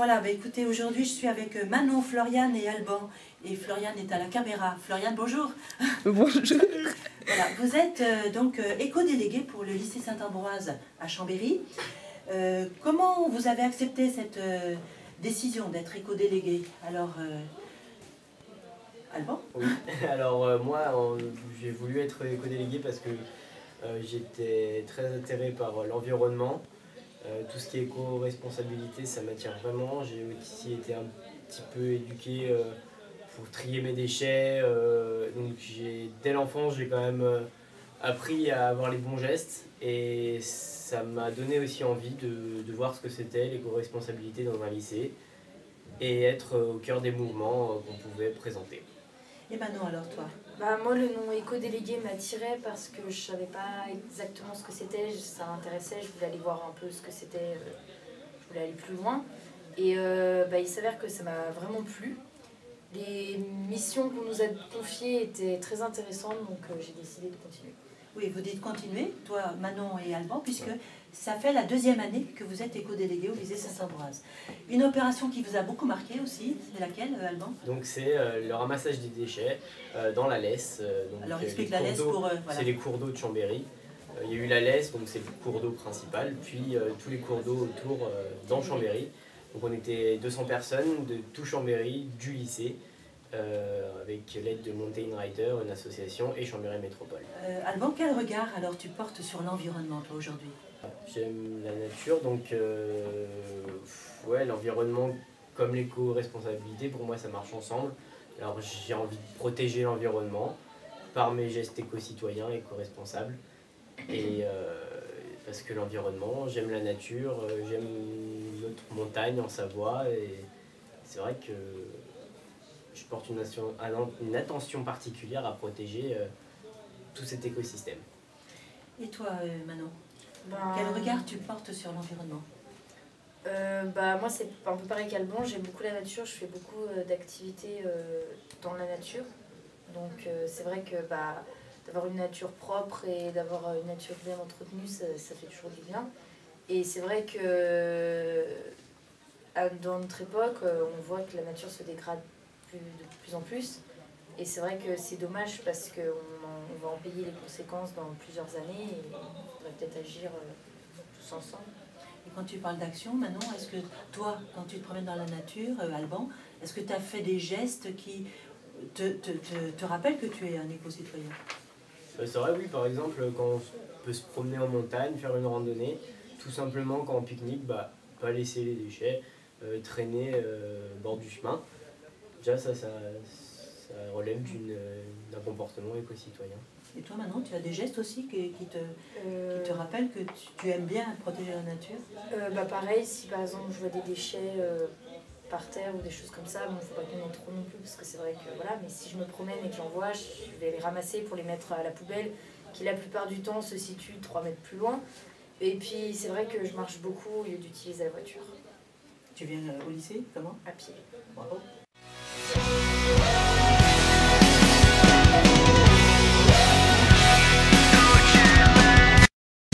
Voilà, bah écoutez, aujourd'hui je suis avec Manon, Floriane et Alban. Et Floriane est à la caméra. Floriane, bonjour. Bonjour. Voilà, vous êtes donc éco-déléguée pour le lycée Saint-Ambroise à Chambéry. Comment vous avez accepté cette décision d'être éco-déléguée? Alors, Alban? Oui, alors moi j'ai voulu être éco-délégué parce que j'étais très attiré par l'environnement. Tout ce qui est éco-responsabilité, ça m'attire vraiment. J'ai aussi été un petit peu éduqué pour trier mes déchets. Donc dès l'enfance, j'ai quand même appris à avoir les bons gestes. Et ça m'a donné aussi envie de voir ce que c'était l'éco-responsabilité dans un lycée et être au cœur des mouvements qu'on pouvait présenter. Et Manon, alors toi? Moi, le nom éco-délégué m'attirait parce que je savais pas exactement ce que c'était, ça m'intéressait, je voulais aller voir un peu ce que c'était, je voulais aller plus loin. Et il s'avère que ça m'a vraiment plu. Les missions qu'on nous a confiées étaient très intéressantes, donc j'ai décidé de continuer. Oui, vous dites continuer, toi, Manon et Alban, puisque ça fait la deuxième année que vous êtes éco-délégué au lycée Saint-Ambroise. Une opération qui vous a beaucoup marqué aussi, c'est laquelle, Alban? Donc c'est le ramassage des déchets dans la Lesse. Alors explique la Lesse pour... voilà. C'est les cours d'eau de Chambéry. Il y a eu la Lesse, donc c'est le cours d'eau principal, puis tous les cours d'eau autour dans Chambéry. Donc on était 200 personnes de tout Chambéry, du lycée, avec l'aide de Mountain Rider, une association, et Chambéry Métropole. Alban, quel regard alors tu portes sur l'environnement toi aujourd'hui? J'aime la nature, donc ouais, l'environnement comme l'éco-responsabilité, pour moi ça marche ensemble. Alors j'ai envie de protéger l'environnement par mes gestes éco-citoyens, éco-responsables. Et parce que l'environnement, j'aime la nature, j'aime notre montagne en Savoie, et c'est vrai que je porte une attention particulière à protéger tout cet écosystème. Et toi, Manon, quel regard tu portes sur l'environnement? Moi c'est un peu pareil qu'Alban, j'aime beaucoup la nature, je fais beaucoup d'activités dans la nature. Donc c'est vrai que d'avoir une nature propre et d'avoir une nature bien entretenue, ça fait toujours du bien. Et c'est vrai que dans notre époque, on voit que la nature se dégrade de plus en plus. Et c'est vrai que c'est dommage parce qu'on va en payer les conséquences dans plusieurs années et on devrait peut-être agir tous ensemble. Et quand tu parles d'action, Manon, est-ce que toi, quand tu te promènes dans la nature, Alban, est-ce que tu as fait des gestes qui te rappellent que tu es un éco-citoyen? C'est vrai, oui, par exemple, quand on peut se promener en montagne, faire une randonnée, tout simplement quand on pique-nique, pas laisser les déchets traîner au bord du chemin. Déjà, ça relève d'un comportement éco-citoyen. Et toi, Manon, tu as des gestes aussi qui te rappellent que tu aimes bien protéger la nature? Pareil, si par exemple je vois des déchets par terre ou des choses comme ça, il ne faut pas qu'il y en ait trop non plus, parce que c'est vrai que voilà, mais si je me promène et que j'en vois, je vais les ramasser pour les mettre à la poubelle, qui la plupart du temps se situe 3 mètres plus loin. Et puis c'est vrai que je marche beaucoup au lieu d'utiliser la voiture. Tu viens au lycée, comment? À pied. Bravo.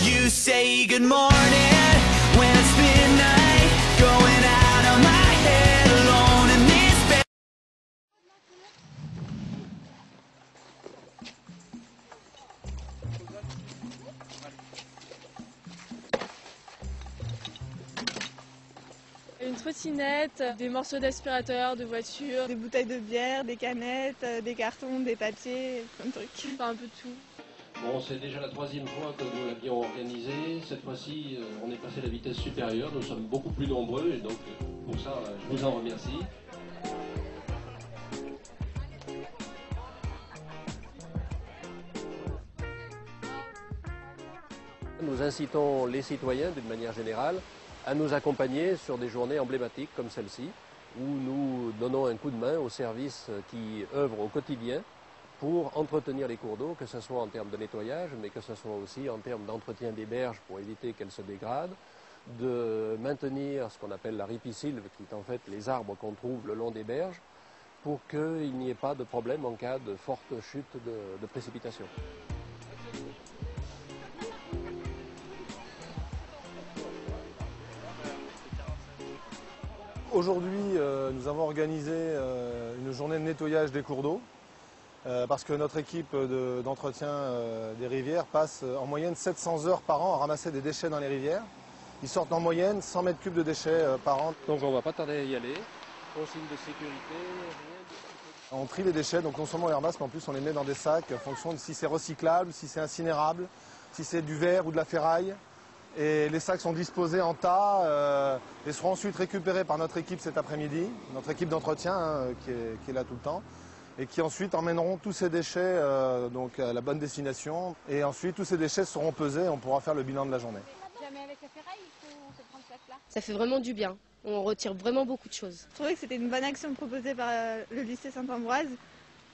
You say good morning when it's midnight, going out of my head alone in this bed. Une trottinette, des morceaux d'aspirateur, de voiture, des bouteilles de bière, des canettes, des cartons, des papiers, plein de trucs. Enfin un peu de tout. Bon, c'est déjà la 3e fois que nous l'avions organisé. Cette fois-ci, on est passé à la vitesse supérieure. Nous sommes beaucoup plus nombreux et donc pour ça, je vous en remercie. Nous incitons les citoyens, d'une manière générale, à nous accompagner sur des journées emblématiques comme celle-ci, où nous donnons un coup de main aux services qui œuvrent au quotidien pour entretenir les cours d'eau, que ce soit en termes de nettoyage, mais que ce soit aussi en termes d'entretien des berges pour éviter qu'elles se dégradent, de maintenir ce qu'on appelle la ripisylve, qui est en fait les arbres qu'on trouve le long des berges, pour qu'il n'y ait pas de problème en cas de forte chute de précipitations. Aujourd'hui, nous avons organisé une journée de nettoyage des cours d'eau parce que notre équipe d'entretien des rivières passe en moyenne 700 heures par an à ramasser des déchets dans les rivières. Ils sortent en moyenne 100 mètres cubes de déchets par an. Donc on ne va pas tarder à y aller. Consigne de sécurité, rien. On trie les déchets, donc non seulement on les ramasse, mais en plus on les met dans des sacs en fonction de si c'est recyclable, si c'est incinérable, si c'est du verre ou de la ferraille. Et les sacs sont disposés en tas et seront ensuite récupérés par notre équipe cet après-midi, notre équipe d'entretien qui est là tout le temps, et qui ensuite emmèneront tous ces déchets donc à la bonne destination. Et ensuite tous ces déchets seront pesés et on pourra faire le bilan de la journée. Jamais avec la ferraille, il faut se prendre cette là. Ça fait vraiment du bien. On retire vraiment beaucoup de choses. Je trouvais que c'était une bonne action proposée par le lycée Saint-Ambroise.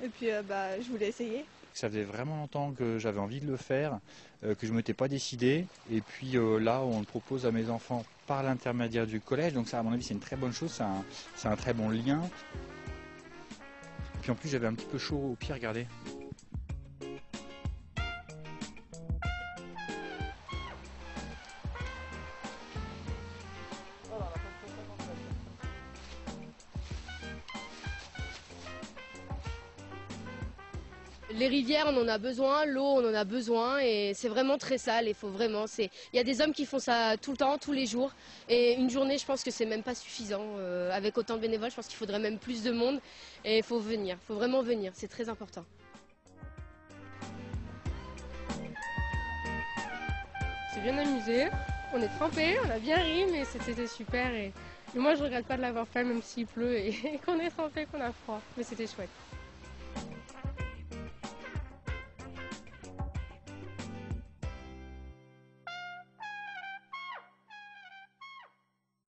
Et puis je voulais essayer. Ça faisait vraiment longtemps que j'avais envie de le faire, que je ne m'étais pas décidé. Et puis là, on le propose à mes enfants par l'intermédiaire du collège. Donc ça, à mon avis, c'est une très bonne chose, c'est un très bon lien. Puis en plus, j'avais un petit peu chaud aux pieds, regardez. Les rivières, on en a besoin, l'eau, on en a besoin et c'est vraiment très sale. Il faut vraiment, il y a des hommes qui font ça tout le temps, tous les jours. Et une journée, je pense que c'est même pas suffisant. Avec autant de bénévoles, je pense qu'il faudrait même plus de monde. Et il faut venir, il faut vraiment venir, c'est très important. On s'est bien amusé, on est trempés, on a bien ri, mais c'était super. Et moi, je regrette pas de l'avoir fait, même s'il pleut et qu'on est trempé, qu'on a froid. Mais c'était chouette.